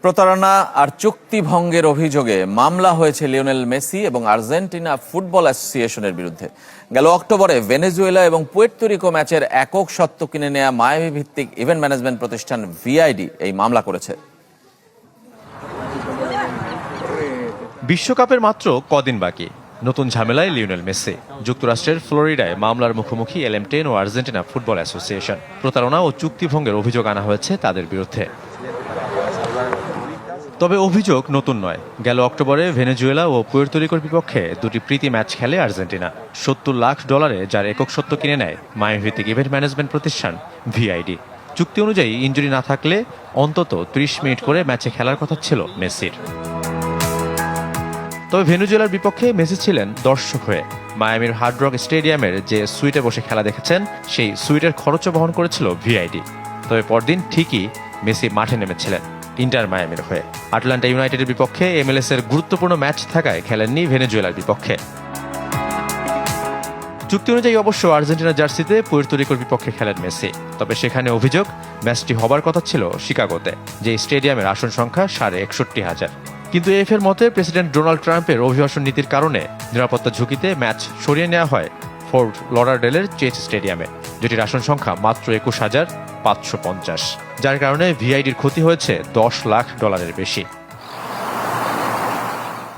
প্রতারণা আর চুক্তি ভঙ্গের অভিযোগে মামলা হয়েছে লিওনেল মেসি এবং আর্জেন্টিনা ফুটবল অ্যাসোসিয়েশনের বিরুদ্ধে। গেল অক্টোবরে ভেনেজুয়েলা এবং পুয়ের্তো রিকো ম্যাচের একক স্বত্ব কিনে নেয়া মায়ামি ভিত্তিক ইভেন্ট ম্যানেজমেন্ট প্রতিষ্ঠান ভিআইডি এই মামলা করেছে। বিশ্বকাপের মাত্র কদিন বাকি, নতুন ঝামেলায় লিওনেল মেসি। যুক্তরাষ্ট্রের ফ্লোরিডায় মামলার মুখোমুখি LM10 ও আর্জেন্টিনা ফুটবল অ্যাসোসিয়েশন। প্রতারণা ও চুক্তি ভঙ্গের অভিযোগ আনা হয়েছে তাদের বিরুদ্ধে। তবে অভিযোগ নতুন নয়। গেল অক্টোবরে ভেনেজুয়েলা ও পুয়ের্তো রিকোর বিপক্ষে দুটি প্রীতি ম্যাচ খেলে আর্জেন্টিনা। $70 লাখ যার একক স্বত্ব কিনে নেয় মায়ামি ভিত্তিক ইভেন্ট ম্যানেজমেন্ট প্রতিষ্ঠান ভিআইডি। চুক্তি অনুযায়ী ইনজুরি না থাকলে অন্তত 30 মিনিট করে ম্যাচে খেলার কথা ছিল মেসির। তবে ভেনেজুয়েলার বিপক্ষে মেসি ছিলেন দর্শক হয়ে। মায়ামির হার্ড রক স্টেডিয়ামের যে সুইটে বসে খেলা দেখেছেন, সেই সুইটের খরচও বহন করেছিল ভিআইডি। তবে পরদিন ঠিকই মেসি মাঠে নেমেছিলেন ইন্টার মায়ামির হয়ে। আটলান্টা ইউনাইটেডের বিপক্ষে MLS এর গুরুত্বপূর্ণ ম্যাচ থাকায় খেলেননি ভেনেজুয়েলার বিপক্ষে। চুক্তি অনুযায়ী অবশ্য আর্জেন্টিনা জার্সিতে পুয়ের্তো রিকোর বিপক্ষে খেলেন মেসি। তবে সেখানে অভিযোগ, ম্যাচটি হবার কথা ছিল শিকাগোতে, যে স্টেডিয়ামের আসন সংখ্যা 61,500। কিন্তু এর মতে প্রেসিডেন্ট ডোনাল্ড ট্রাম্পের অভিবাসন নীতির কারণে নিরাপত্তা ঝুঁকিতে ম্যাচ সরিয়ে নেওয়া হয় ফোর্ট লডারডেলের চেজ স্টেডিয়ামে, যেটির আসন সংখ্যা মাত্র 21,550, যার কারণে ভিআইডির ক্ষতি হয়েছে $10 লাখ বেশি।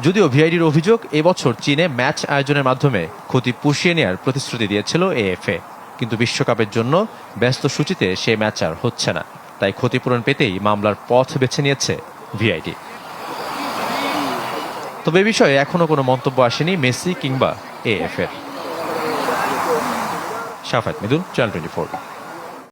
যদিও ভিআইডির অভিযোগ, এবছর চীনে ম্যাচ আয়োজনের মাধ্যমে ক্ষতি পুষিয়ে নেওয়ার প্রতিশ্রুতি দিয়েছিল এএফএ, কিন্তু বিশ্বকাপের জন্য ব্যস্ত সূচিতে সে ম্যাচ আর হচ্ছে না। তাই ক্ষতিপূরণ পেতেই মামলার পথ বেছে নিয়েছে ভিআইডি। তবে এ বিষয়ে এখনো কোনো মন্তব্য আসেনি মেসি কিংবা এএফএর। শাফাত মিদুল, চ্যানেল 24।